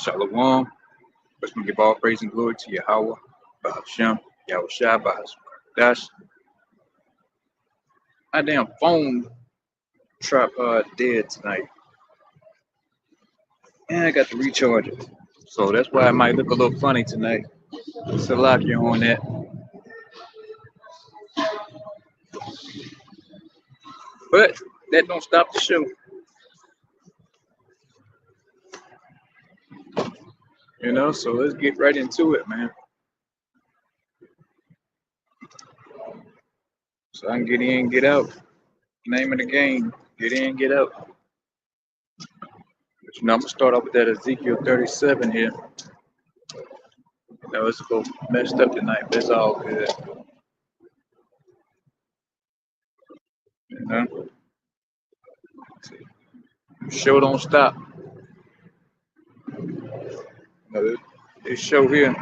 Shalom. First, we give all praise and glory to Yahweh, Bahashem, Yahweh Shai, Bahashem. My damn phone tripod dead tonight. And I got to recharge it. So that's why it might look a little funny tonight. It's a lock you on that. But that don't stop the show. So let's get right into it, man. So I can get in, get out. Name of the game, get in, get out. But I'm gonna start off with that Ezekiel 37 here. It's a little messed up tonight, but it's all good. Show don't stop. This show here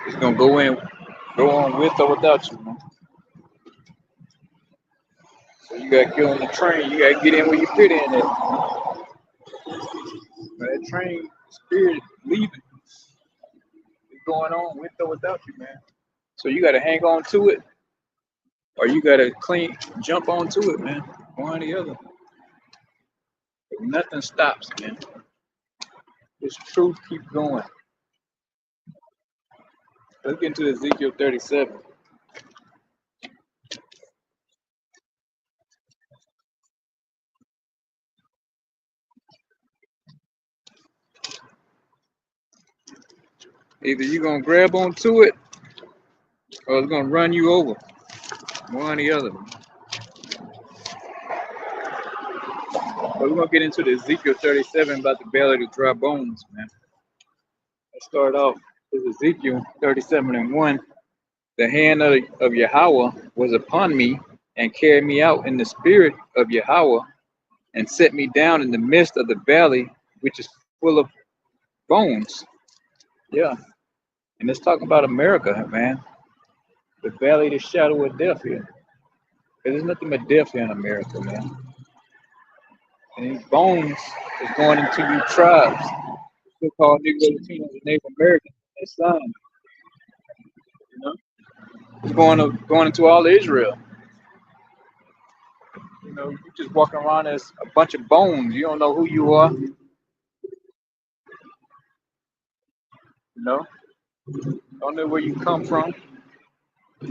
is gonna go on with or without you, man. So you gotta get on the train. You gotta get in where you fit in at. That train spirit leaving. It's going on with or without you, man. So you gotta hang on to it, or you gotta jump onto it, man. One or the other. Nothing stops, man. This truth keeps going. Let's get into Ezekiel 37. Either you're going to grab onto it or it's going to run you over. One or the other. But we're going to get into the Ezekiel 37 about the belly of the dry bones, man. Let's start off with Ezekiel 37:1. The hand of Yahweh was upon me and carried me out in the spirit of Yahweh and set me down in the midst of the valley, which is full of bones. Yeah. And it's talking about America, man. The valley, the shadow of death here. There's nothing but death here in America, man. And these bones is going into you tribes, so-called Negro, Latinos, and Native Americans. That's sign. It's going into all of Israel. You just walking around as a bunch of bones. You don't know who you are. Don't know where you come from. And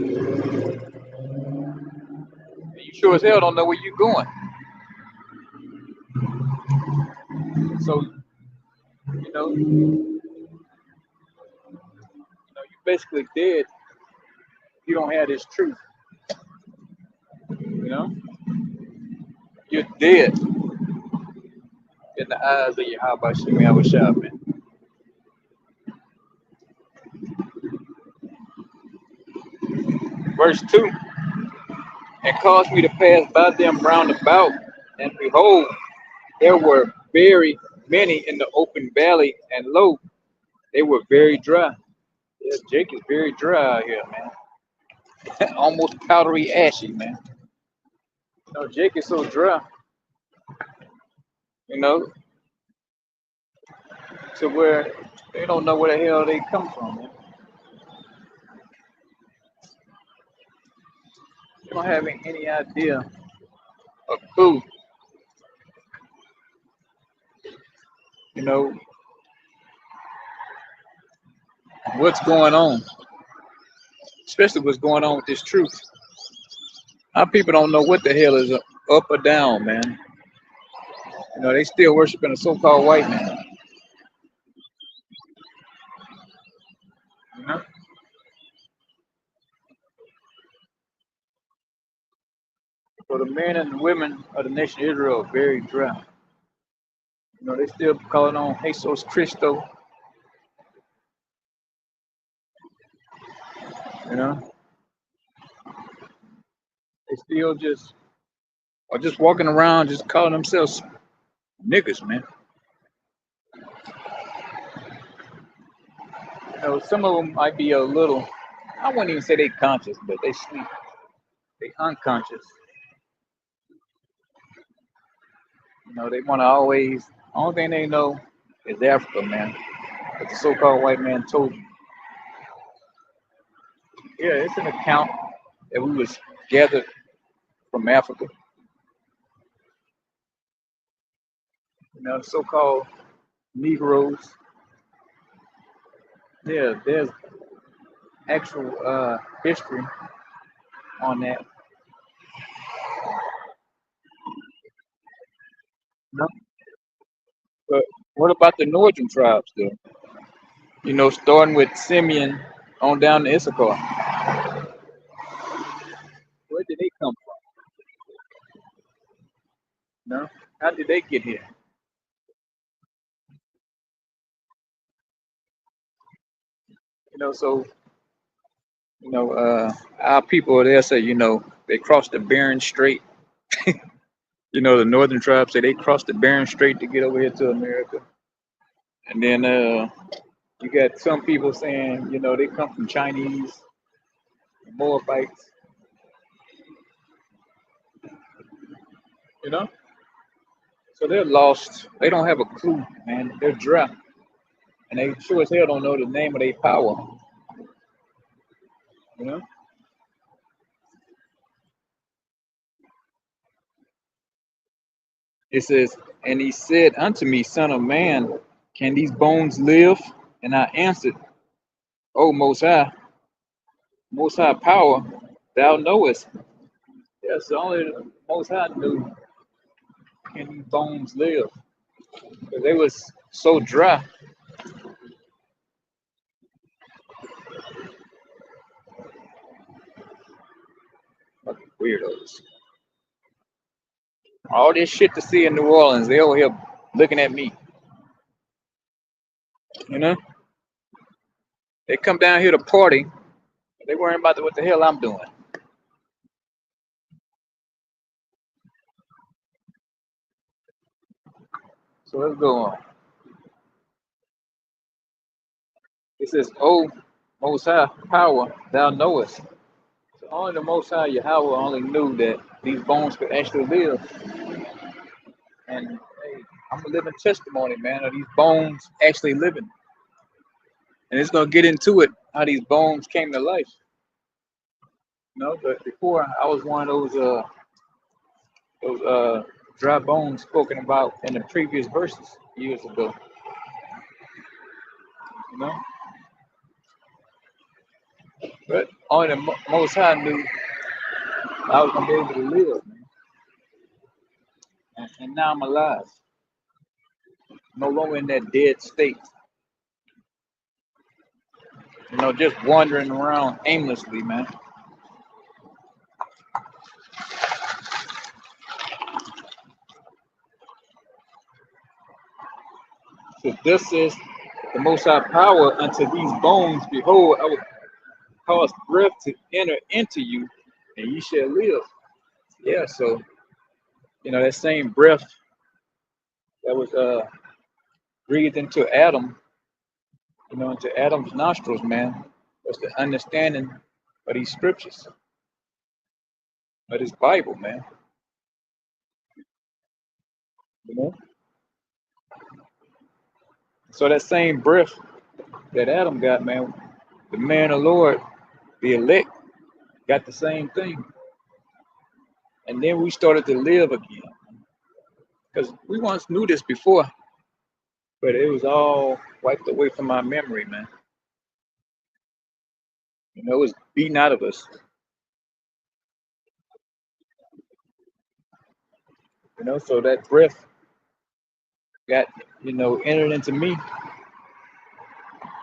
you sure as hell don't know where you're going. So, you basically dead. You don't have this truth. You're dead in the eyes of Yahweh Shai, man. Verse 2. And caused me to pass by them round about, and behold, there were very many in the open valley, and lo, they were very dry. Yeah, Jake is very dry out here, man. Almost powdery ashy, man. Jake is so dry. To where they don't know where the hell they come from, man. They don't have any idea of who. What's going on, especially what's going on with this truth. Our people don't know what the hell is up or down, man. They still worshiping a so-called white man. So the men and the women of the nation of Israel are very dry. They still calling on Jesus Christo. They still just walking around just calling themselves niggas, man. Some of them might be a little, I wouldn't even say they conscious, but they sleep. They unconscious. They want to always, only thing they know is Africa, man. what the so-called white man told you. Yeah, it's an account that we was gathered from Africa. The so-called Negroes. Yeah, there's actual history on that. No? But what about the northern tribes, though? Starting with Simeon on down to Issachar. Where did they come from? No? How did they get here? So our people there say, they crossed the Bering Strait. The northern tribes say they crossed the Bering Strait to get over here to America. And then you got some people saying, they come from Chinese, Moabites, you know? So they're lost. They don't have a clue, man. They're dry. And they sure as hell don't know the name of their power, you know? It says, and he said unto me, Son of man, can these bones live? And I answered, O most high power, thou knowest. Yes, only the most high knew can these bones live. Because they was so dry. Fucking weirdos. All this shit to see in New Orleans, they over here looking at me. You know? They come down here to party. They worrying about what the hell I'm doing. So let's go on. It says, "O Most High power, thou knowest." So only the Most High Yahweh only knew that these bones could actually live. And hey, I'm a living testimony, man, of these bones actually living. And it's gonna get into it how these bones came to life. But before I was one of those dry bones spoken about in the previous verses years ago. You know, but only the Most High knew I was gonna be able to live, man. And now I'm alive, no longer in that dead state. Just wandering around aimlessly, man. So this is the Most High power unto these bones. Behold, I will cause breath to enter into you, and ye shall live. Yeah, so that same breath that was breathed into Adam, into Adam's nostrils, man, was the understanding of these scriptures, of this Bible, man. You know, so that same breath that Adam got, man, the man of the Lord, the elect, got the same thing, and then we started to live again, because we once knew this before, but it was all wiped away from our memory, man. It was beaten out of us. So that breath got, entered into me. And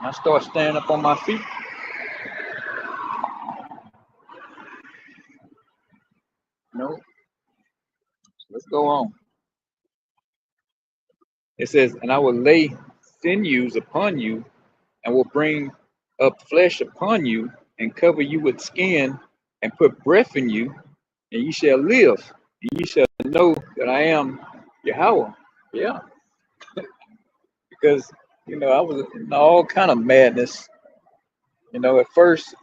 I start standing up on my feet. So let's go on. It says, and I will lay sinews upon you, and will bring up flesh upon you, and cover you with skin, and put breath in you, and ye shall live. And ye shall know that I am Yahweh. Yeah, because I was in all kind of madness. At first,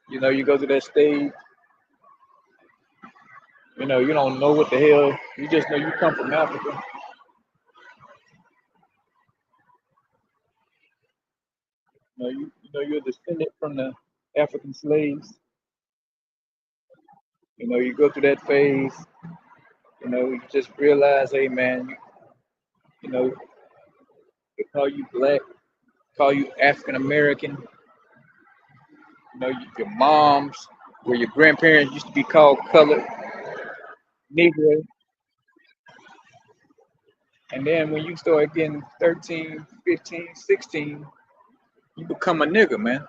you go to that stage. You don't know what the hell. You just know you come from Africa. You're a descendant from the African slaves. You go through that phase. You just realize, hey man, you know, they call you black, call you African American. Your moms, where your grandparents used to be called colored, Negro. And then when you start getting 13, 15, 16, you become a nigga, man.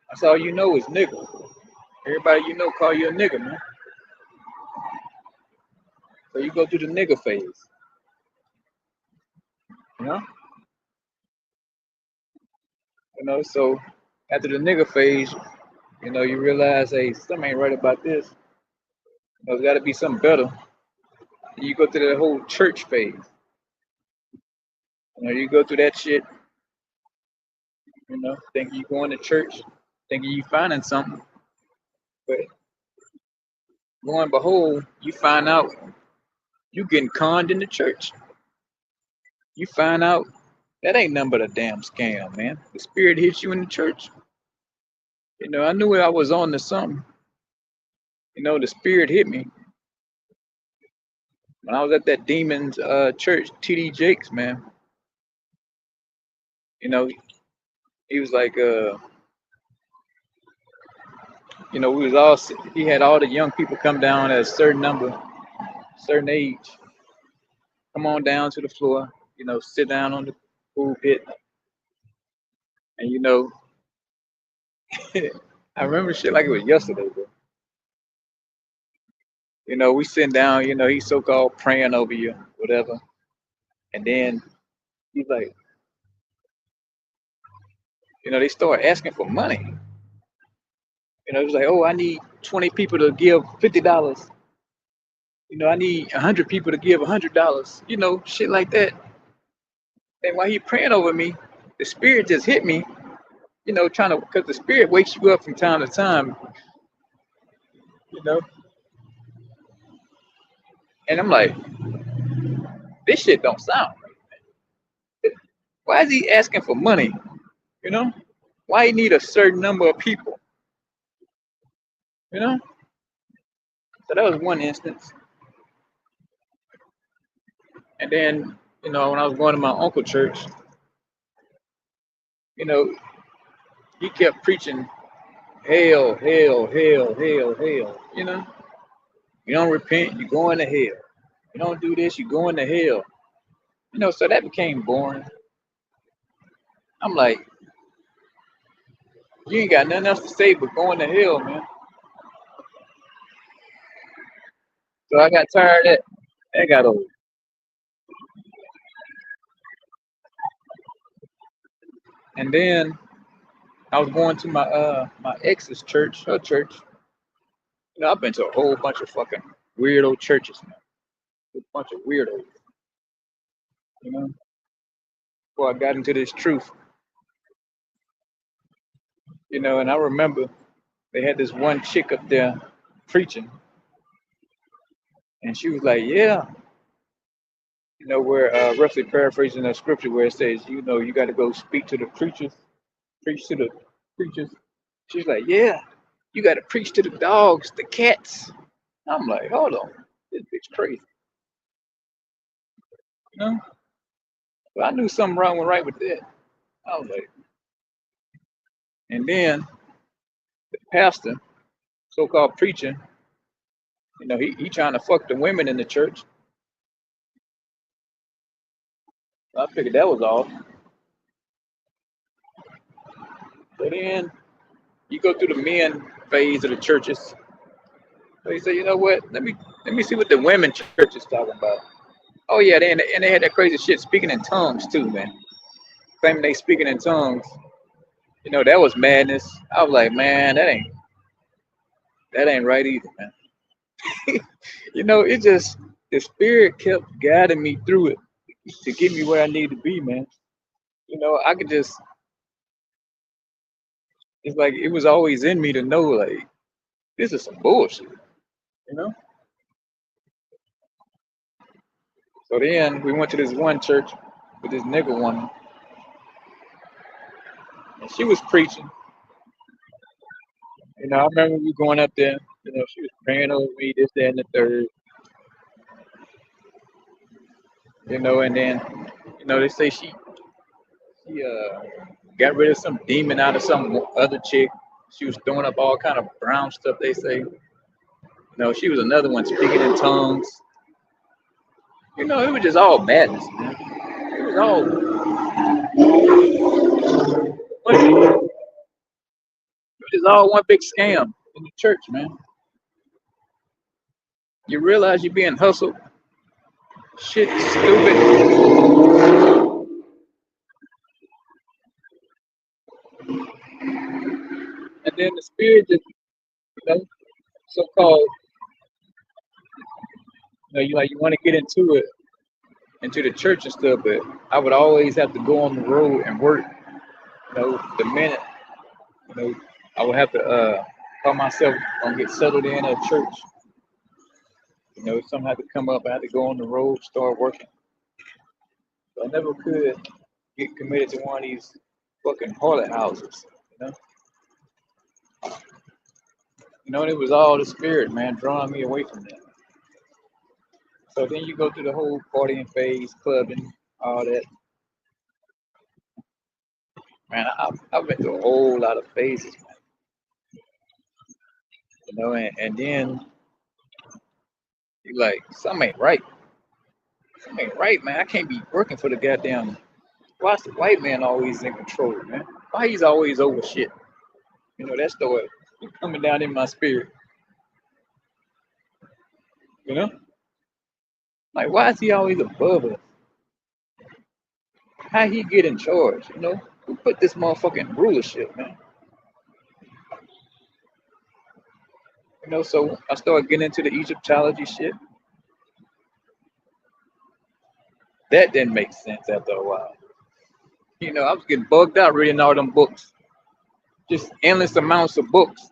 That's all you know is nigga. Everybody you know call you a nigga, man. So you go through the nigga phase, you know? So after the nigga phase, you realize, hey, something ain't right about this. There's got to be something better. And you go through that whole church phase. You go through that shit, thinking you going to church, thinking you finding something. But lo and behold, you find out you getting conned in the church. You find out that ain't nothing but a damn scam, man. The spirit hits you in the church. I knew I was on to something. The spirit hit me when I was at that demon's church, TD Jakes, man. He was like, we was all, he had all the young people come down at a certain number, certain age. Come on down to the floor, sit down on the pulpit. And, I remember shit like it was yesterday, bro. We sitting down, he's so-called praying over you, whatever. And then he's like, they start asking for money. It was like, oh, I need 20 people to give $50. I need 100 people to give $100. Shit like that. And while he praying over me, the spirit just hit me. Trying to, because the spirit wakes you up from time to time. You know, and I'm like, this shit don't sound right. Why is he asking for money? Why he need a certain number of people? You know. So that was one instance. And then, when I was going to my uncle church, you know, he kept preaching hell, hell, hell, hell, hell. You don't repent, you go into hell. You don't do this, you go into hell. So that became boring. I'm like, you ain't got nothing else to say but going to hell, man. So I got tired of that. That got old. And then I was going to my ex's church, her church. I've been to a whole bunch of fucking weirdo churches, man. A bunch of weirdos. You know, before I got into this truth. And I remember they had this one chick up there preaching, and she was like, "Yeah, where roughly paraphrasing the scripture where it says, you got to go speak to the preachers, preach to the preachers." She's like, "Yeah, you got to preach to the dogs, the cats." I'm like, "Hold on, this bitch crazy." You know, but I knew something wrong with that. I was like, and then the pastor, so-called preacher, he trying to fuck the women in the church. I figured that was off. But then you go through the men phase of the churches. So you say, you know what? Let me see what the women church is talking about. Oh yeah, they had that crazy shit speaking in tongues too, man. Claiming they speaking in tongues. That was madness. I was like, man, that ain't right either, man. It just the spirit kept guiding me through it to get me where I need to be, man. I could just it's like it was always in me to know like this is some bullshit, you know? So then we went to this one church with this nigga woman. And she was preaching. I remember we going up there. She was praying over me, this, that, and the third. And then, they say she got rid of some demon out of some other chick. She was throwing up all kind of brown stuff. They say, she was another one speaking in tongues. It was just all madness, man. It was all one big scam in the church, man. You realize you're being hustled. Shit, stupid. And then the spirit just, so-called, you want to get into the church and stuff, but I would always have to go on the road and work. The minute, I would have to call myself gonna get settled in at church. Something had to come up. I had to go on the road, start working. So I never could get committed to one of these fucking harlot houses. And it was all the spirit, man, drawing me away from that. So then you go through the whole partying phase, clubbing, all that. Man, I've been through a whole lot of phases, man. And then you're like, something ain't right. Something ain't right, man. I can't be working for the goddamn. Why's the white man always in control, man? Why he's always over shit? That story coming down in my spirit. Like, why is he always above us? How he get in charge? Who put this motherfucking rulership, man? So I started getting into the Egyptology shit. That didn't make sense after a while. I was getting bugged out reading all them books. Just endless amounts of books.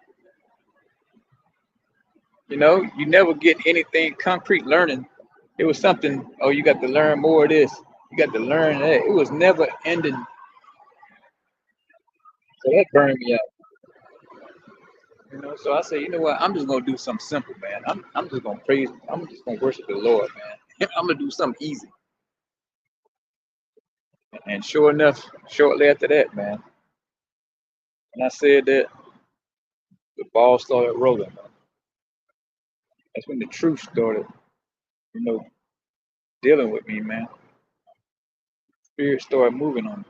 You never get anything concrete learning. It was something, oh, you got to learn more of this. You got to learn that. It was never ending. So that burned me out. So I say, you know what? I'm just gonna do something simple, man. I'm just gonna praise. I'm just gonna worship the Lord, man. I'm gonna do something easy. And sure enough, shortly after that, man, when I said that, the ball started rolling, man. That's when the truth started, dealing with me, man. Spirit started moving on me.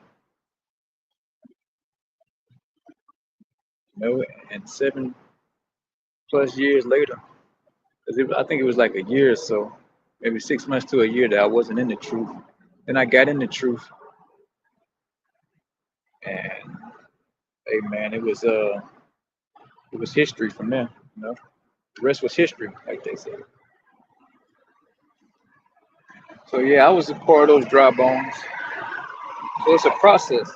And 7+ years later, I think it was like a year or so, maybe 6 months to a year that I wasn't in the truth. Then I got in the truth, and hey, man, it was history from there. The rest was history, like they say. So yeah, I was a part of those dry bones. So it's a process.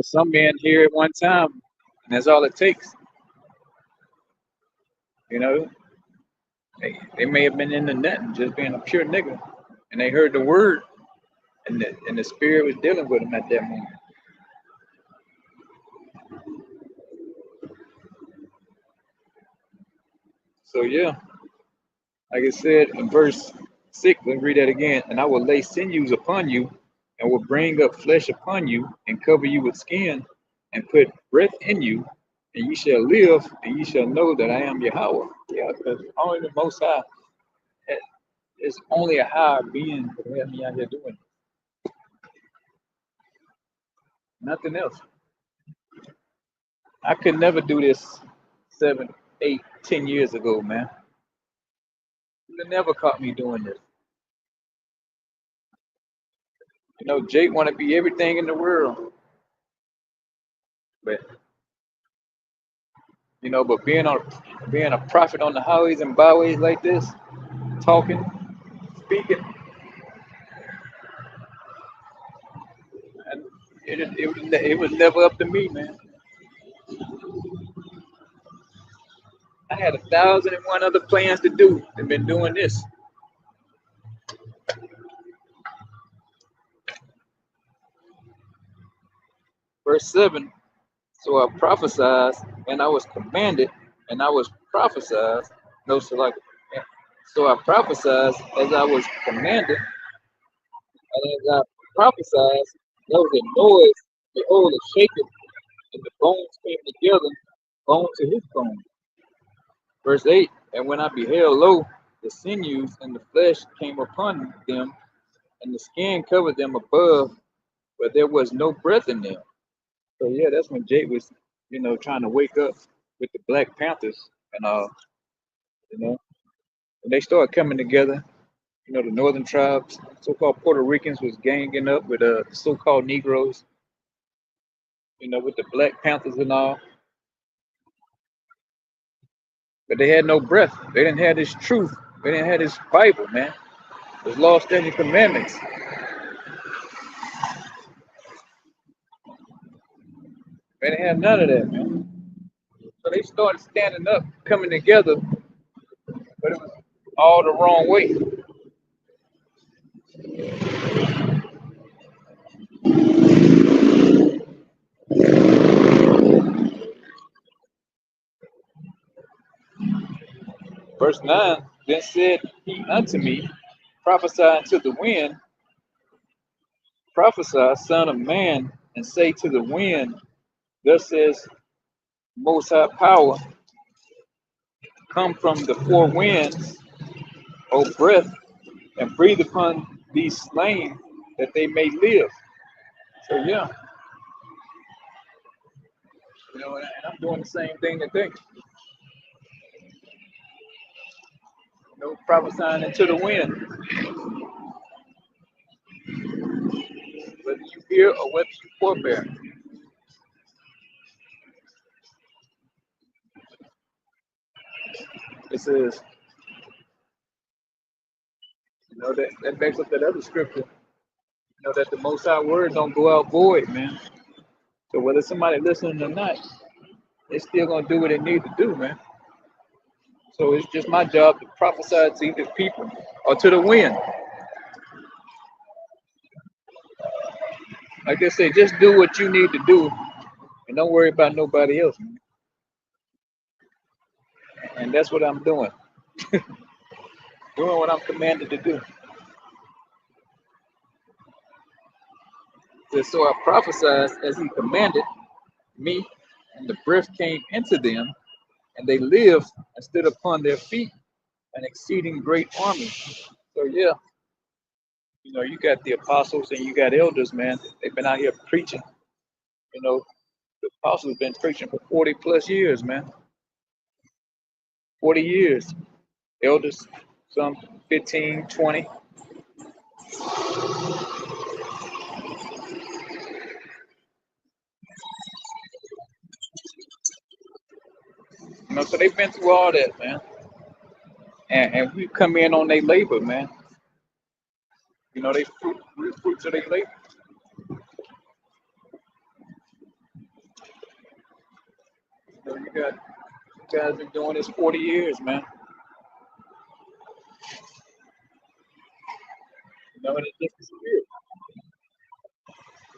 Some men hear it one time, and that's all it takes. They may have been in the net and just being a pure nigga, and they heard the word, and the spirit was dealing with them at that moment. So yeah, like I said in verse 6, let me read that again. And I will lay sinews upon you, and will bring up flesh upon you, and cover you with skin, and put breath in you, and ye shall live, and ye shall know that I am Yahweh. Yeah, because only the Most High, it's only a higher being that have me out here doing it. Nothing else. I could never do this 7, 8, 10 years ago, man. You never caught me doing this. Jake want to be everything in the world, but but being a prophet on the highways and byways like this, talking, speaking, and it was never up to me, man. I had 1,001 other plans to do and been doing this. Verse 7. So I prophesied, and I was commanded, and I was prophesied. No, so like, so I prophesied as I was commanded, and as I prophesied, there was a noise, behold, a shaking, and the bones came together, bone to his bone. Verse 8. And when I beheld, lo, the sinews and the flesh came upon them, and the skin covered them above, but there was no breath in them. So yeah, that's when Jake was, trying to wake up with the Black Panthers and you know, when they started coming together, the northern tribes, so-called Puerto Ricans was ganging up with the so-called Negroes, with the Black Panthers and all, but they had no breath. They didn't have this truth. They didn't have this Bible, man. This law, statutes, commandments. They didn't have none of that, man. So they started standing up, coming together, but it was all the wrong way. Verse 9, then said he unto me, prophesy unto the wind, prophesy, son of man, and say to the wind, thus says Most High Power, come from the four winds, O breath, and breathe upon these slain that they may live. So yeah, and I'm doing the same thing today. Prophesying into the wind, whether you hear or whether you forbear. It says, that backs up that other scripture, that the Most High word don't go out void, man. So whether somebody listening or not, they still gonna do what they need to do, man. So it's just my job to prophesy to either people or to the wind. Like they say, just do what you need to do and don't worry about nobody else, man. And that's what I'm doing. Doing what I'm commanded to do. So I prophesied as he commanded me, and the breath came into them, and they lived and stood upon their feet, an exceeding great army. So yeah, you got the apostles and you got elders, man. They've been out here preaching. The apostles have been preaching for 40 plus years, man. 40 years. Elders, some 15, 20. So they've been through all that, man. And we come in on their labor, man. They fruits of their labor. You got guys been doing this 40 years, man. And it's just weird.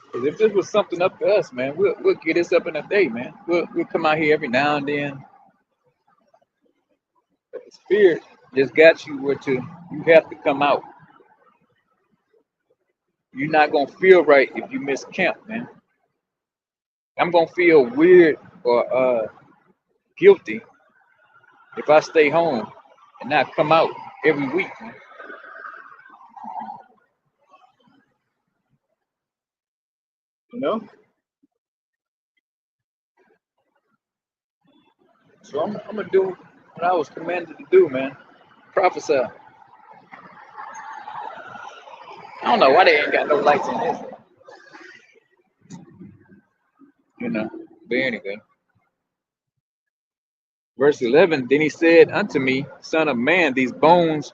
Because if this was something up to us, man, we'll get this up in a day, man. We'll come out here every now and then. But the spirit just got you you have to come out. You're not gonna feel right if you miss camp, man. I'm gonna feel weird or guilty if I stay home and not come out every week, man. You know? So I'm gonna do what I was commanded to do, man. Prophesy. I don't know why they ain't got no lights in this. But anyway. Verse 11, then he said unto me, Son of man, these bones,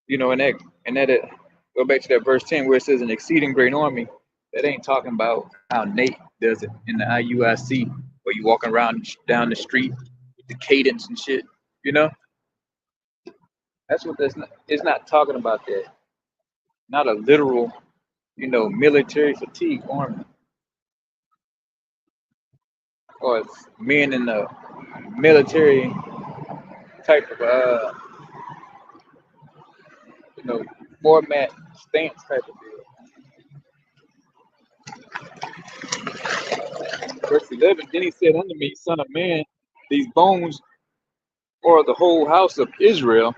and that go back to that verse 10 where it says an exceeding great army. That ain't talking about how Nate does it in the IUIC, where you walking around down the street with the cadence and shit. That's what it's not talking about that. Not a literal, military fatigue army. or it's men in the military type of you know, format stance type of deal. Verse 11, then he said unto me, Son of man, these bones are the whole house of Israel.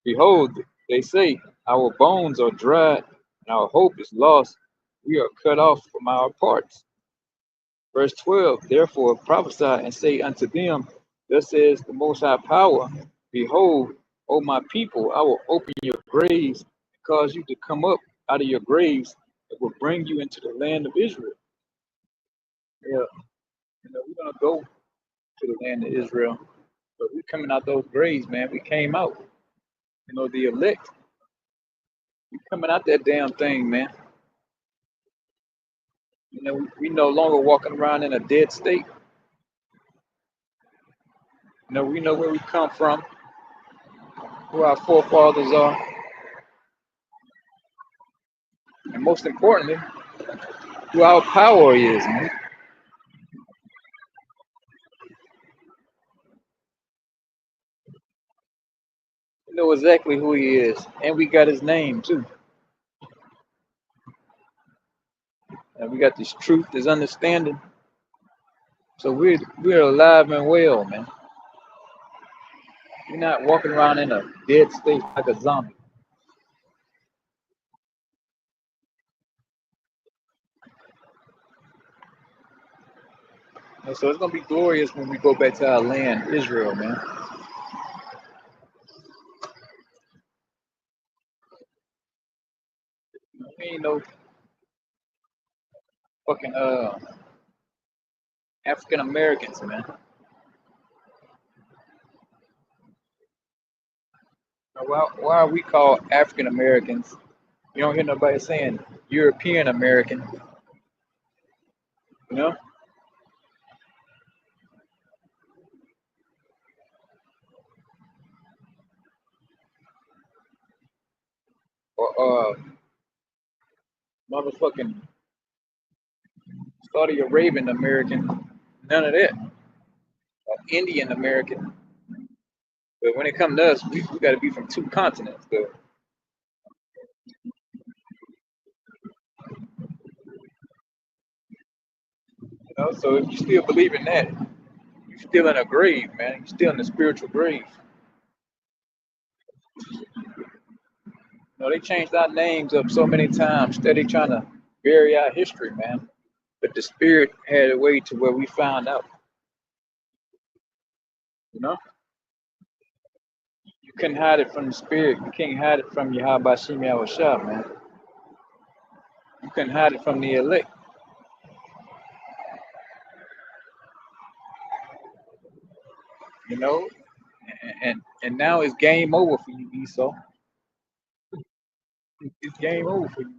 Behold, they say, our bones are dried, and our hope is lost. We are cut off from our parts. Verse 12, therefore prophesy and say unto them, Thus says the Most High Power, Behold, O my people, I will open your graves and cause you to come up out of your graves and will bring you into the land of Israel. Yeah, we're going to go to the land of Israel, but we're coming out those graves, man. We came out. The elect, we coming out that damn thing, man. We no longer walking around in a dead state. We know where we come from, who our forefathers are, and most importantly, who our power is, man. We know exactly who he is, and we got his name too. And we got this truth, this understanding. So we're alive and well, man. We're not walking around in a dead state like a zombie. And so it's gonna be glorious when we go back to our land, Israel, man. We ain't no fucking African Americans, man. Why are we called African Americans? You don't hear nobody saying European American, you know? Or motherfucking Saudi Arabian American, none of that. Or Indian American. But when it comes to us, we got to be from two continents, though. So if you still believe in that, you're still in a grave, man. You're still in the spiritual grave. They changed our names up so many times, steady trying to bury our history, man. But the spirit had a way to where we found out. You know, you couldn't hide it from the spirit. You can't hide it from Yahweh Shem Yahushua, man. You couldn't hide it from the elect. You know, and now it's game over for you, Esau. It's game over for you.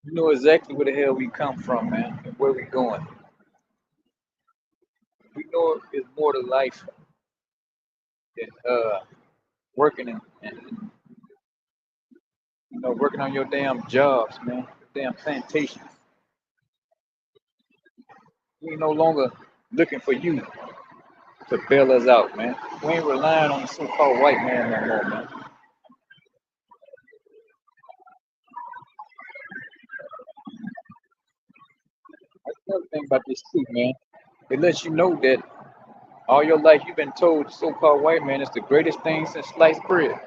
You know exactly where the hell we come from, man, and where we going. We know it's more to life than working and working on your damn jobs, man, your damn plantations. We ain't no longer looking for you to bail us out, man. We ain't relying on the so-called white man no more, man. That's another thing about this too, man. It lets you know that all your life you've been told the so-called white man is the greatest thing since sliced bread.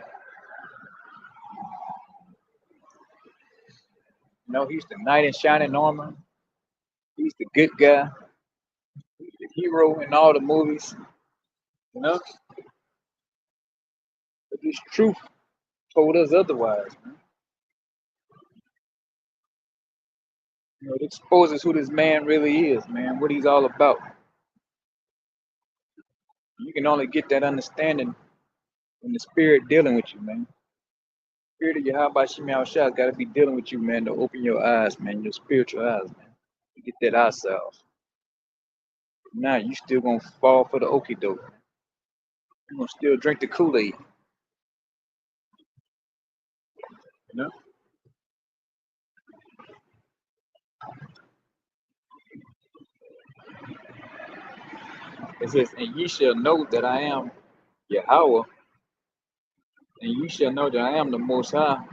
He's the knight in shining armor. He's the good guy. He's the hero in all the movies. You know, but this truth told us otherwise, man. It exposes who this man really is, man. What he's all about. You can only get that understanding when the spirit dealing with you, man. Spirit of Yahweh Shemel Shah's got to be dealing with you, man, to open your eyes, man, your spiritual eyes, man. To get that eye salve. Now you still gonna fall for the okie doke. You gonna still drink the Kool-Aid, you know? It says, and ye shall know that I am Yahweh, and ye shall know that I am the Most High,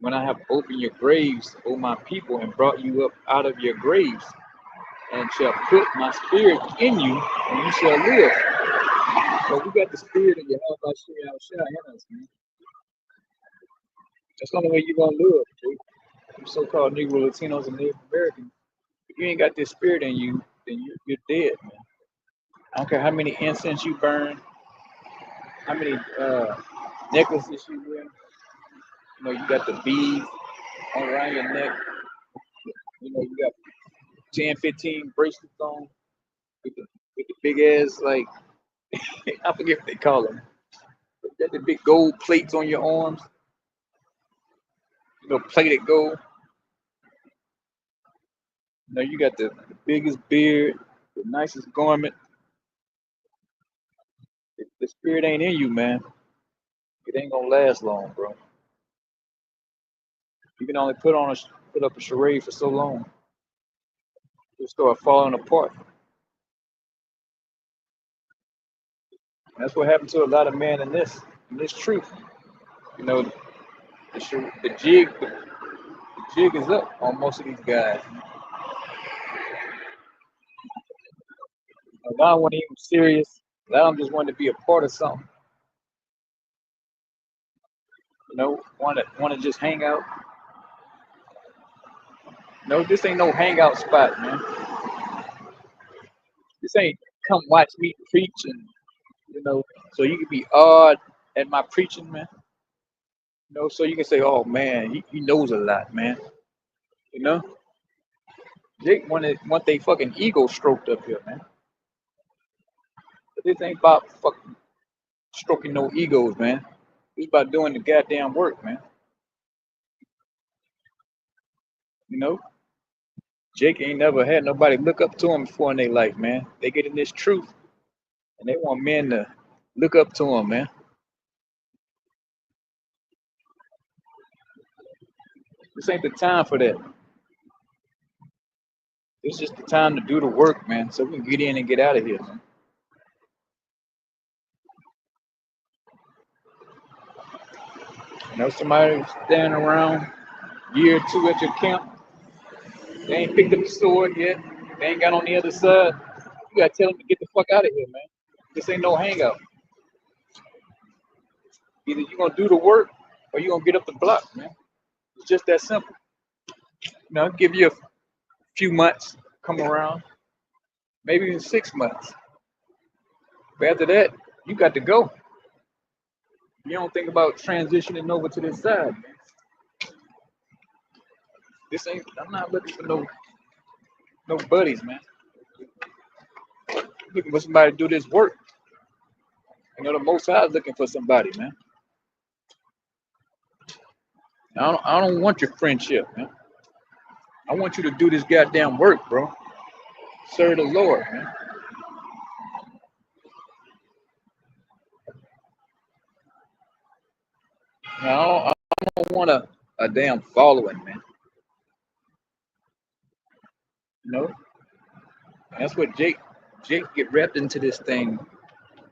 when I have opened your graves, O my people, and brought you up out of your graves, and shall put my spirit in you, and you shall live. So we got the spirit of Yahweh Shah in us, man. That's the only way you're gonna live, Jake. You so-called Negro, Latinos, and Native Americans. If you ain't got this spirit in you, then you're dead, man. I don't care how many incense you burn, how many necklaces you wear. You know, you got the beads around your neck. You know, you got 10, 15 bracelets on with the big ass, like, I forget what they call them. You got the big gold plates on your arms. You know, plated gold. You know, you got the biggest beard, the nicest garment. If the spirit ain't in you, man, it ain't gonna last long, bro. You can only put up a charade for so long. You'll start falling apart. And that's what happened to a lot of men in this truth. You know, the jig is up on most of these guys. A lot of them weren't even serious. A lot of them just wanted to be a part of something. You know, want to just hang out. No, this ain't no hangout spot, man. This ain't come watch me preach and you know, so you can be awed at my preaching, man. You know, so you can say, oh man, he knows a lot, man. You know, Jake want they fucking ego stroked up here, man. But this ain't about fucking stroking no egos, man. It's about doing the goddamn work, man. You know, Jake ain't never had nobody look up to him before in their life, man. They get in this truth and they want men to look up to him, man. This ain't the time for that. It's just the time to do the work, man, so we can get in and get out of here, man. You know, somebody standing around year or two at your camp, they ain't picked up the sword yet, they ain't got on the other side. You gotta tell them to get the fuck out of here, man. This ain't no hangout. Either you gonna do the work or you gonna get up the block, man. It's just that simple. You know, give you a few months, come around, maybe even 6 months. But after that, you got to go. You don't think about transitioning over to this side, man. This ain't. I'm not looking for no buddies, man. I'm looking for somebody to do this work. You know, the Most High is looking for somebody, man. I don't want your friendship, man. I want you to do this goddamn work, bro. Serve the Lord, man. I don't want a damn following, man. You know, and that's what Jake get wrapped into this thing.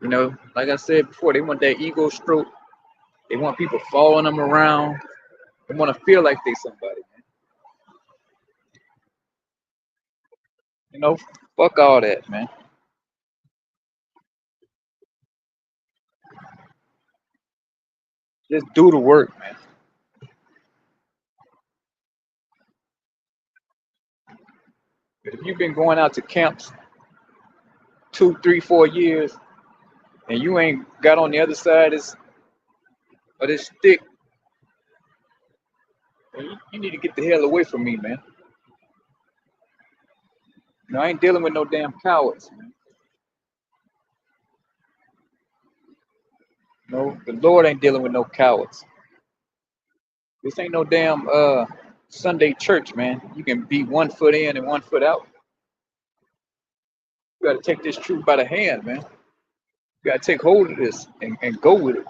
You know, like I said before, they want that ego stroke. They want people following them around. They want to feel like they somebody, man. You know, fuck all that, man. Just do the work, man. If you've been going out to camps 2, 3, 4 years, and you ain't got on the other side of this stick, you need to get the hell away from me, man. You know, I ain't dealing with no damn cowards, man. No, the Lord ain't dealing with no cowards. This ain't no damn Sunday church, man. You can be 1 foot in and 1 foot out. You gotta take this truth by the hand, man. You gotta take hold of this and go with it.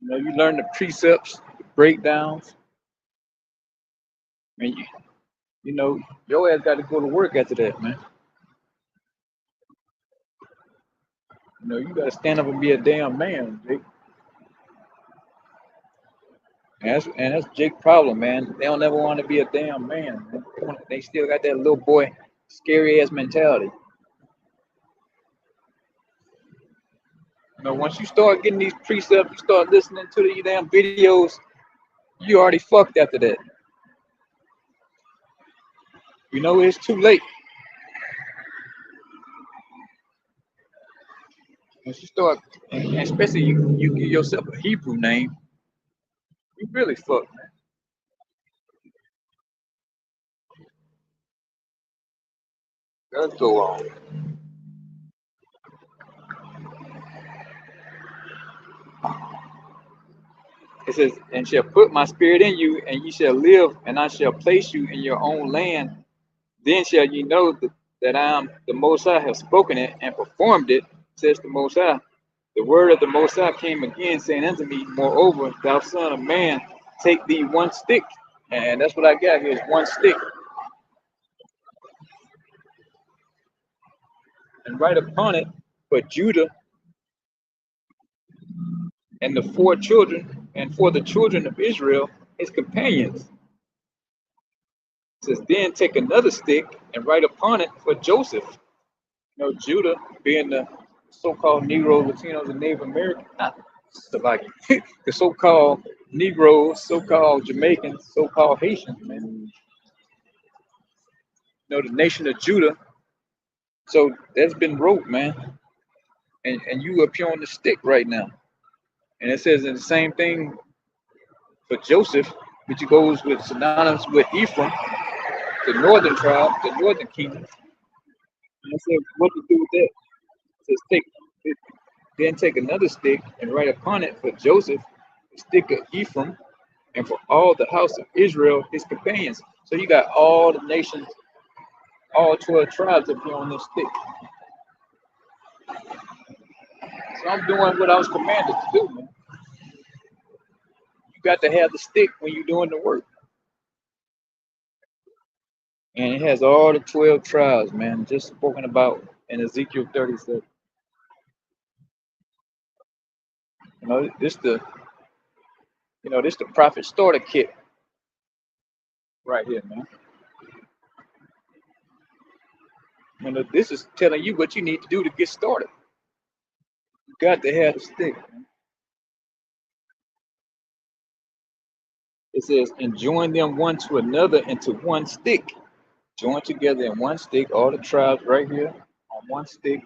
You know, you learn the precepts, the breakdowns. I mean, You know, your ass got to go to work after that, man. You know, you got to stand up and be a damn man, Jake. And that's Jake's problem, man. They don't ever want to be a damn man, man. They still got that little boy, scary ass mentality. You know, once you start getting these precepts, you start listening to the damn videos, you already fucked after that. You know, it's too late. Once you start, and especially you give yourself a Hebrew name, you really fucked, man. Let's go on. It says, and shall put my spirit in you, and ye shall live, and I shall place you in your own land. Then shall ye know that I am the Most High, have spoken it and performed it, says the Most High. The word of the Most High came again, saying unto me, moreover, thou son of man, take thee one stick. And that's what I got here is one stick. And write upon it for Judah and the four children, and for the children of Israel, his companions. It says, then take another stick and write upon it for Joseph. You know, Judah being the so-called Negro, Latinos, and Native Americans, not Slovakian, the so-called Negroes, so-called Jamaicans, so-called Haitians, man. You know, the nation of Judah. So that's been wrote, man. And you up here on the stick right now. And it says in the same thing for Joseph, which goes with synonymous with Ephraim, the northern tribe, the northern kingdom. And it says what to do with that. It says then take another stick and write upon it for Joseph, the stick of Ephraim, and for all the house of Israel, his companions. So you got all the nations, all 12 tribes up here on this stick. So I'm doing what I was commanded to do, man. You got to have the stick when you're doing the work. And it has all the 12 tribes, man, just spoken about in Ezekiel 37. You know, this the prophet starter kit right here, man. You know, this is telling you what you need to do to get started. You got to have the stick. Man. It says, and join them one to another into one stick. Join together in one stick, all the tribes right here on one stick,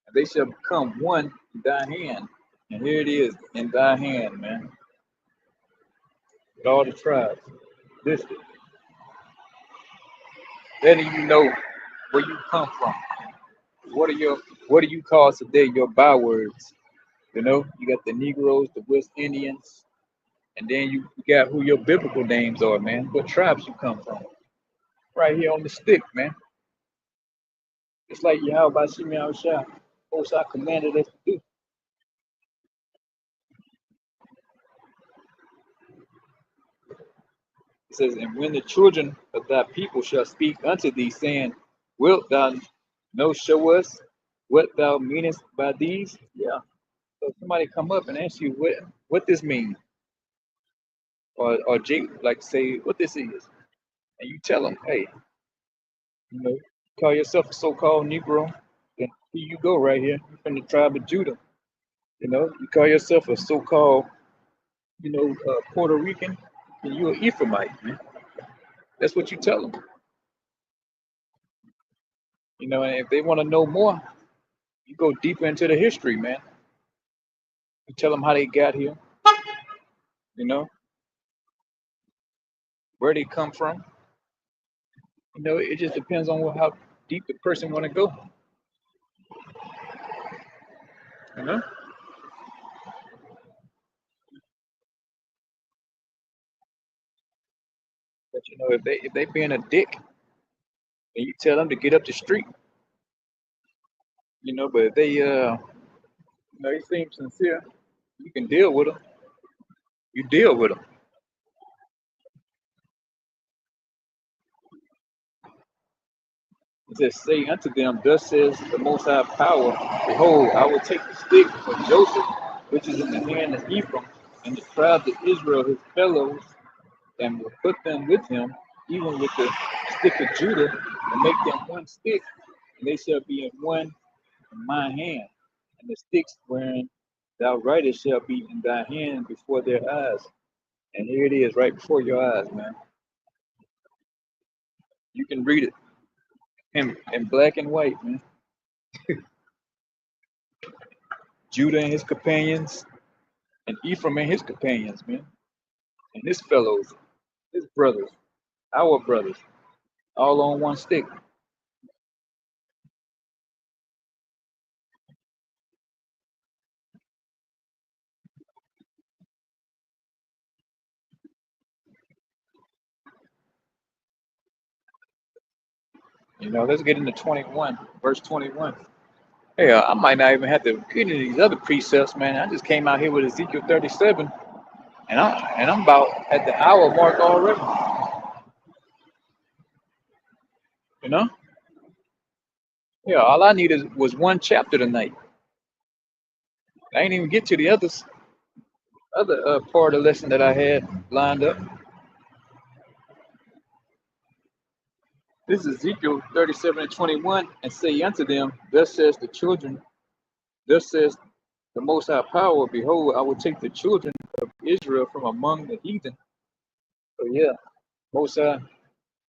and they shall become one in thy hand. And here it is in thy hand, man. With all the tribes listed. Letting you know where you come from. What do you call today your bywords? You know, you got the Negroes, the West Indians, and then you got who your biblical names are, man. What tribes you come from. Right here on the stick, man. It's like Yahweh Shimei Shah. Most I commanded us to do. It says, and when the children of thy people shall speak unto thee, saying, wilt thou know, show us what thou meanest by these? Yeah. So if somebody come up and ask you what this means, or Jake like say what this is, and you tell them, hey, you know, call yourself a so-called Negro, then here you go right here. You're from the tribe of Judah. You know, you call yourself a so-called, Puerto Rican, and you're an Ephraimite, man. That's what you tell them. You know, and if they want to know more, you go deeper into the history, man. You tell them how they got here, you know, where they come from. You know, it just depends on how deep the person want to go. You know, but you know, if they being a dick, and you tell them to get up the street, you know, but if they seem sincere, you can deal with them. You deal with them. It says, say unto them, thus says the Most High Power, behold, I will take the stick of Joseph, which is in the hand of Ephraim, and the tribe of Israel, his fellows, and will put them with him, even with the stick of Judah, and make them one stick, and they shall be in one in my hand. And the sticks wherein thou writest shall be in thy hand before their eyes. And here it is, right before your eyes, man. You can read it in black and white, man. Judah and his companions, and Ephraim and his companions, man, and his fellows, his brothers, our brothers, all on one stick. You know, let's get into 21, verse 21. Hey, I might not even have to get into these other precepts, man. I just came out here with Ezekiel 37, and I'm about at the hour mark already. You know? Yeah, all I needed was one chapter tonight. I ain't even get to the other part of the lesson that I had lined up. This is Ezekiel 37 and 21, and say unto them, thus says the children, thus says the Most High Power, behold, I will take the children of Israel from among the heathen. So yeah, Most High,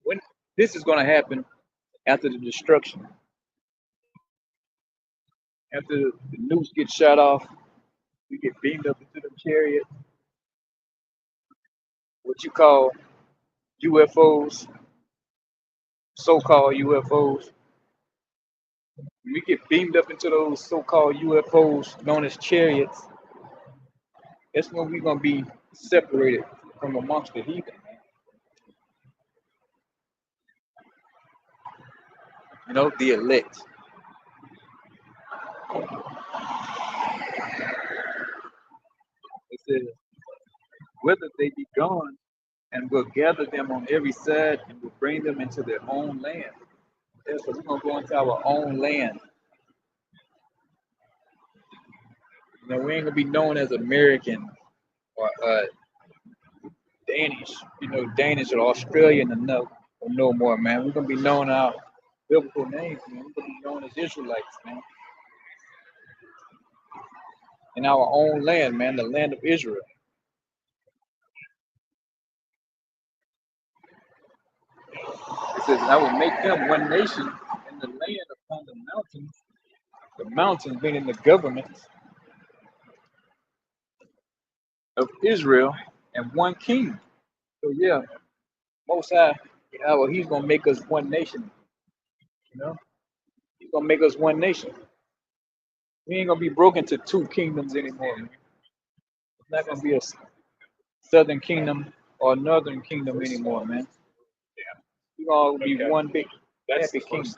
when this is going to happen after the destruction, after the nukes get shot off, we get beamed up into the chariot, what you call UFOs, so-called UFOs. When we get beamed up into those so-called UFOs known as chariots, that's when we're going to be separated from amongst the heathen. You know, the elect. It says, whether they be gone, and will gather them on every side, and will bring them into their own land. Yeah, so we're going to go into our own land. You know, we ain't going to be known as American or Danish, you know, Danish or Australian enough or no more, man. We're going to be known our biblical names, man. We're going to be known as Israelites, man. In our own land, man, the land of Israel. It says, I will make them one nation in the land upon the mountains being the government of Israel, and one king. So yeah, Most High, well, he's gonna make us one nation. You know, he's gonna make us one nation. We ain't gonna be broken to two kingdoms anymore. Man. It's not gonna be a southern kingdom or northern kingdom anymore, man. We're gonna be one big happy kingdom.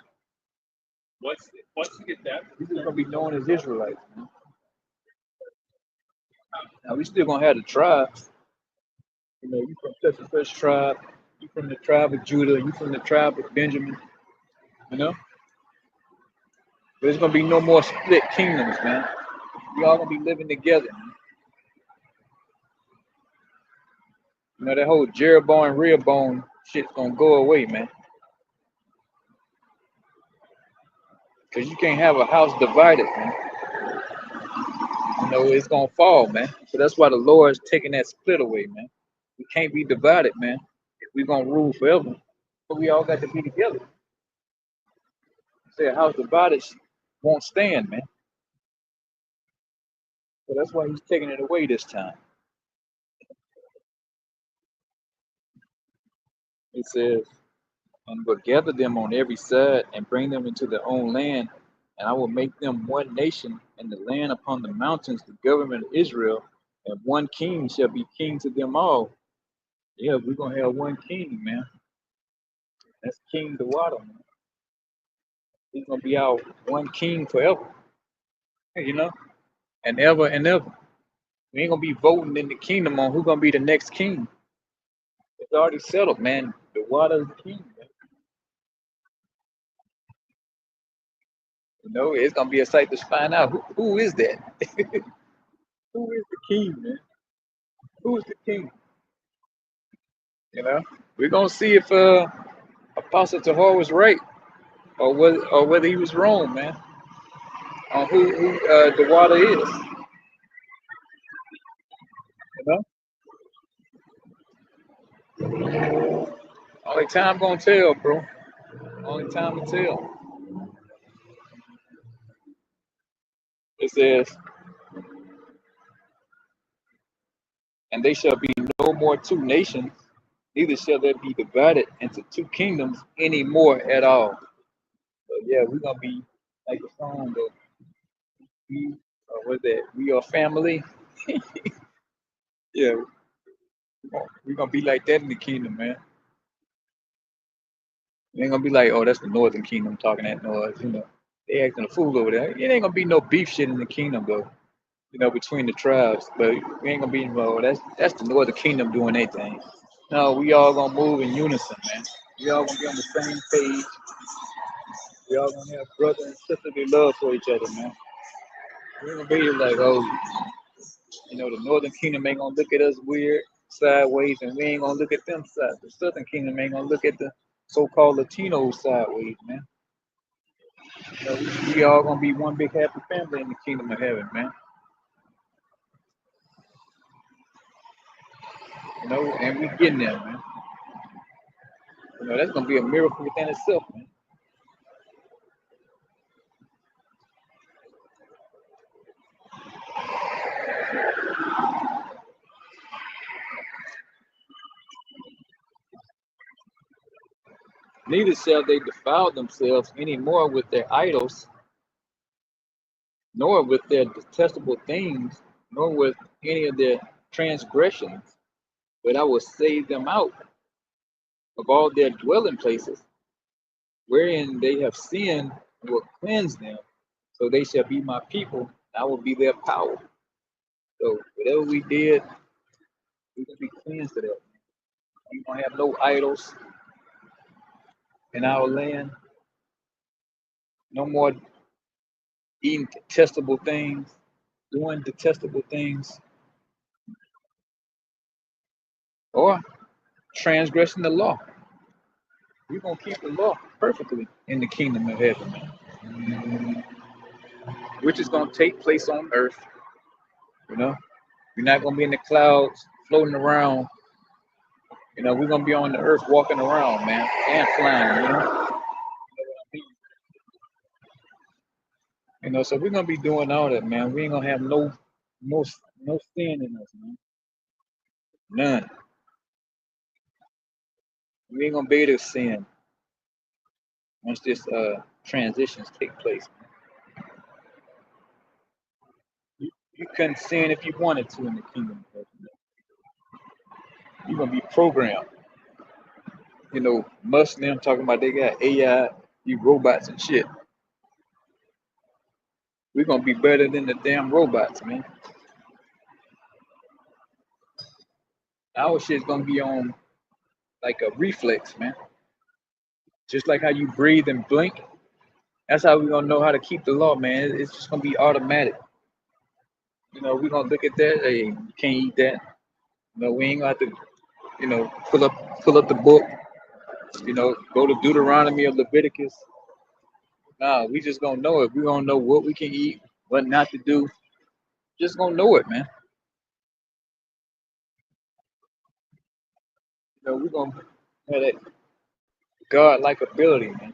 Once you get that, we're just gonna be known as Israelites. Man. Now we still gonna have the tribes. You know, you from such and such tribe, you from the tribe of Judah, you from the tribe of Benjamin. You know, there's gonna be no more split kingdoms, man. We all gonna be living together. Man. You know, that whole Jeroboam and Rehoboam shit's gonna go away, man. Cause you can't have a house divided, man. You know, it's gonna fall, man. So that's why the Lord's taking that split away, man. We can't be divided, man. If we're gonna rule forever, but we all got to be together. Say a house divided won't stand, man. So that's why he's taking it away this time. It says, and will gather them on every side and bring them into their own land, and I will make them one nation in the land upon the mountains, the government of Israel, and one king shall be king to them all. Yeah, we're gonna have one king, man. That's King Dawada, man. He's gonna be our one king forever, you know, and ever and ever. We ain't gonna be voting in the kingdom on who's gonna be the next king. It's already settled, man. Dawada is the king, man. You know, it's gonna be a sight to find out who is that? Who is the king, man? Who is the king? You know, we're gonna see if Apostle Tahor was right or whether he was wrong, man, on who the water is. You know, only time gonna tell, bro. Only time will tell. It says, and they shall be no more two nations, neither shall there be divided into two kingdoms anymore at all. So yeah, we're gonna be like the song, though. We, what's that? We are family. Yeah, we're gonna be like that in the kingdom, man. It ain't gonna be like, oh, that's the northern kingdom talking that noise, you know. They acting a fool over there. It ain't gonna be no beef shit in the kingdom though, you know, between the tribes. But we ain't gonna be that's the northern kingdom doing their thing. No, we all gonna move in unison, man. We all gonna be on the same page. We all gonna have brother and sisterly love for each other, man. We ain't gonna be like, oh, you know, the northern kingdom ain't gonna look at us weird, sideways, and we ain't gonna look at them side. The southern kingdom ain't gonna look at the so-called Latinos sideways, man. You know, we all gonna be one big happy family in the kingdom of heaven, man. You know, and we getting there, man. You know, that's gonna be a miracle within itself, man. Neither shall they defile themselves any more with their idols, nor with their detestable things, nor with any of their transgressions, but I will save them out of all their dwelling places, wherein they have sinned, and will cleanse them, so they shall be my people, and I will be their power. So whatever we did, we're gonna be cleansed of that. We don't have no idols in our land, no more eating detestable things, doing detestable things, or transgressing the law. We're gonna keep the law perfectly in the kingdom of heaven, which is gonna take place on earth. You know, we're not gonna be in the clouds floating around. You know, we're gonna be on the earth walking around, man, and flying. You know, so we're gonna be doing all that, man. We ain't gonna have no no sin in us, man. None. We ain't gonna be able to sin once this transitions take place. You couldn't sin if you wanted to in the kingdom. You're gonna be programmed. You know, Muslim talking about they got AI, you robots and shit. We're gonna be better than the damn robots, man. Our shit's gonna be on like a reflex, man. Just like how you breathe and blink. That's how we're gonna know how to keep the law, man. It's just gonna be automatic. You know, we're gonna look at that. Hey, you can't eat that. You know, we ain't gonna have to, you know, pull up the book. You know, go to Deuteronomy or Leviticus. Nah, we just gonna know it. We gonna know what we can eat, what not to do. Just gonna know it, man. You know, we gonna have that God-like ability, man.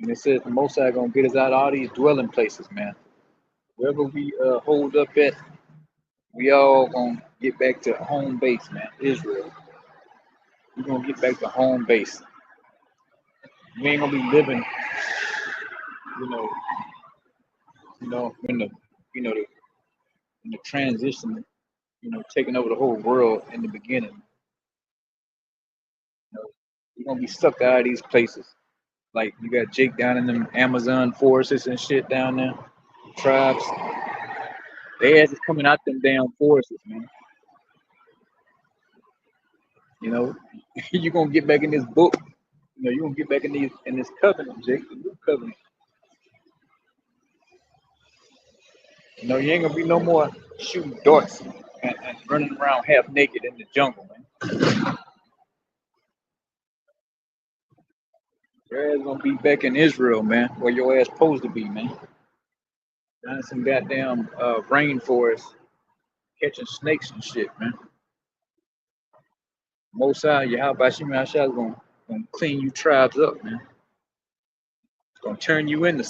And it says the Most High gonna get us out of all these dwelling places, man. Wherever we hold up at, we all gonna get back to home base, man. Israel. We gonna get back to home base. We ain't gonna be living, you know, in the, you know, the, in the transition, you know, taking over the whole world in the beginning. You know, we're gonna be sucked out of these places. Like you got Jake down in them Amazon forests and shit down there, tribes. They ass is coming out them damn forests, man. You know, you're gonna get back in this book. You know, you're gonna get back in this covenant, Jake, the new covenant. You know, you ain't gonna be no more shooting darts and running around half naked in the jungle, man. Your ass gonna be back in Israel, man, where your ass supposed to be, man. Down in some goddamn rainforest, catching snakes and shit, man. Mosai, Yahweh Shimon Hashai is gonna clean you tribes up, man. It's gonna turn you into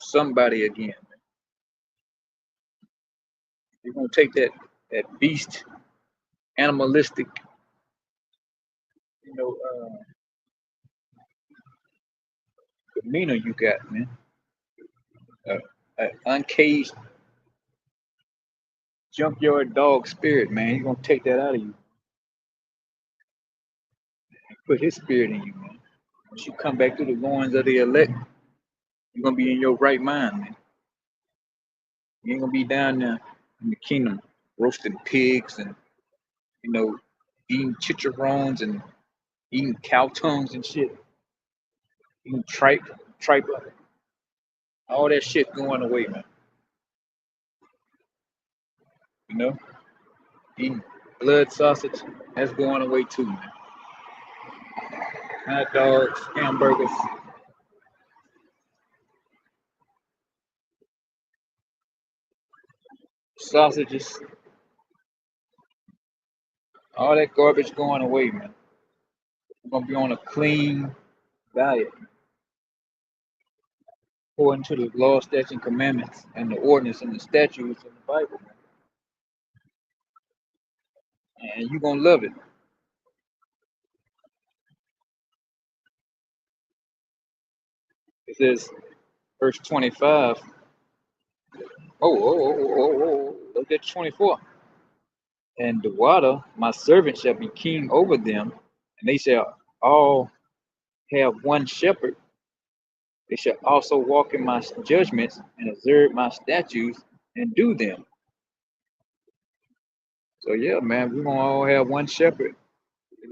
somebody again. Man. You're gonna take that beast, animalistic, you know, demeanor you got, man. Uncaged junkyard dog spirit, man. He's gonna take that out of you and put his spirit in you, man. Once you come back to the loins of the elect, you're gonna be in your right mind, man. You ain't gonna be down there in the kingdom roasting pigs and eating chicharrones and eating cow tongues and shit, eating tripe, all that shit going away, man. You know, eating blood sausage, that's going away too, man. Hot dogs, hamburgers, sausages, all that garbage going away, man. We're gonna be on a clean diet according to the law, statutes, and commandments, and the ordinance and the statutes in the Bible, man. And you're gonna love it. It says, verse 25. Look at 24. And the water, my servant, shall be king over them, and they shall all have one shepherd. They shall also walk in my judgments and observe my statutes and do them. So yeah, man, we're gonna all have one shepherd.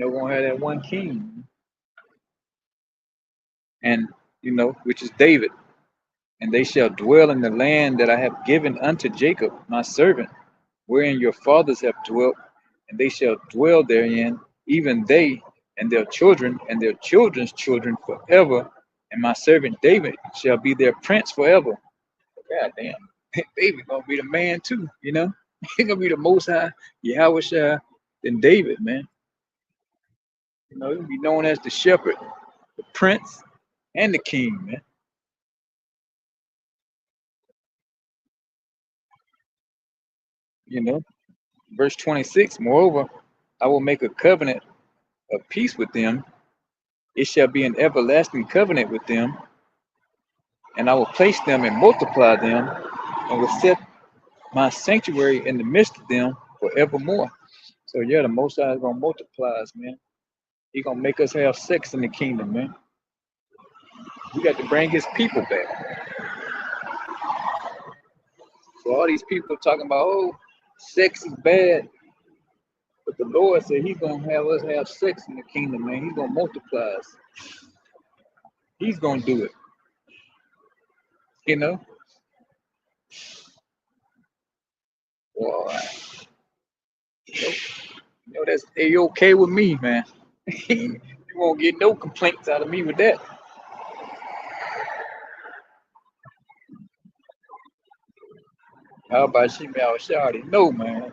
We're gonna have that one king, and which is David. And they shall dwell in the land that I have given unto Jacob, my servant, wherein your fathers have dwelt, and they shall dwell therein, even they and their children and their children's children forever. And my servant David shall be their prince forever. God damn, David gonna be the man too, He gonna be the most high Yahweh Shai than David, man. He's gonna be known as the shepherd, the prince, and the king, man. Verse 26, moreover, I will make a covenant of peace with them. It shall be an everlasting covenant with them, and I will place them and multiply them, and will set my sanctuary in the midst of them forevermore. So yeah, the Most High is gonna multiply us, man. He gonna make us have sex in the kingdom, man. We got to bring His people back. So all these people talking about, oh, sex is bad, but the Lord said He's gonna have us have sex in the kingdom, man. He's gonna multiply us. He's gonna do it. You know. Well, that's okay with me, man. You won't get no complaints out of me with that. How about she already know, man.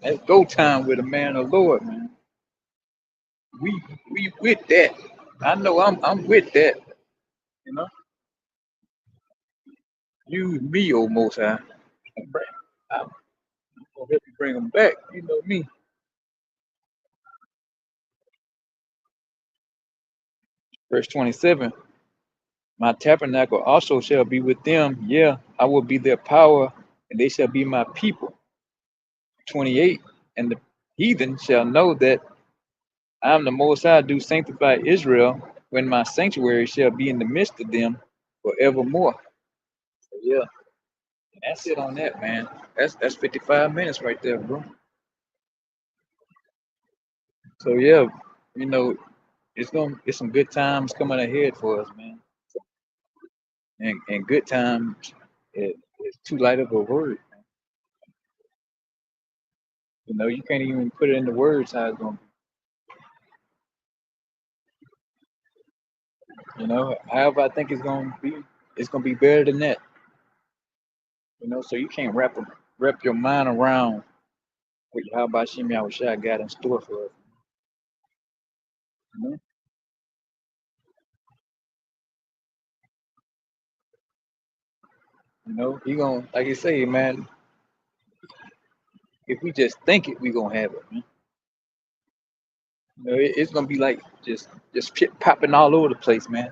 That's go time with a man of the Lord, man. We with that. I know I'm with that. You know, use me, oh Most High. I'm gonna help you bring them back. You know me. Verse 27. My tabernacle also shall be with them. Yeah, I will be their power, and they shall be my people. 28. And the heathen shall know that I am the Most High, do sanctify Israel, when my sanctuary shall be in the midst of them forevermore. So yeah, that's it on that, man. That's 55 minutes right there, bro. So yeah, you know, it's some good times coming ahead for us, man. And good times is too light of a word. You know, you can't even put it into words how it's gonna be. You know, however I think it's gonna be better than that. You know, so you can't wrap your mind around what how about Shimmy Awashai got in store for us. You know, he gonna like you say, man. If we just think it, we gonna have it, man. You know, it's gonna be like just shit popping all over the place, man.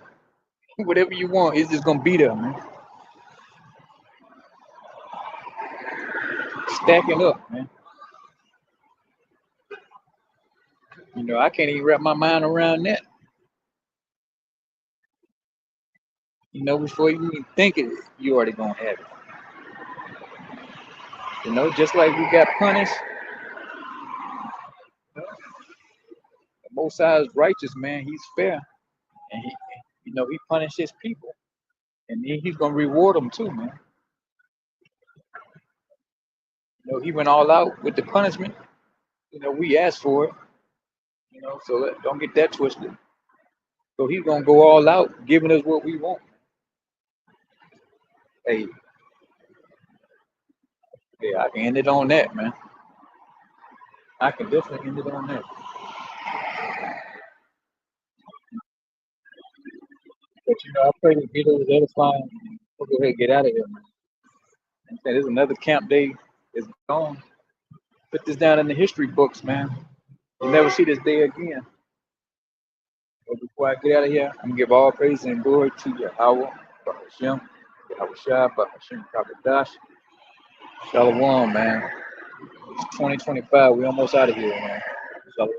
Whatever you want, it's just gonna be there, man. Stacking up, man. You know, I can't even wrap my mind around that. You know, before you even think it, you already gonna have it. You know, just like we got punished, the Most High is righteous, man. He's fair, and he punished his people, and he's gonna reward them too, man. You know, he went all out with the punishment. You know, we asked for it. You know, so don't get that twisted. So he's gonna go all out, giving us what we want. Hey, yeah, I can end it on that, man. I can definitely end it on that. But I pray that video was edifying. We'll go ahead and get out of here, man. And say there's another camp day. It's gone. Put this down in the history books, man. You'll never see this day again. But before I get out of here, I'm gonna give all praise and glory to Yahweh, Bahashem, Yahweh Shai, Bahashem, Kabadash, Shalom, man. It's 2025. We almost out of here, man. Shalom.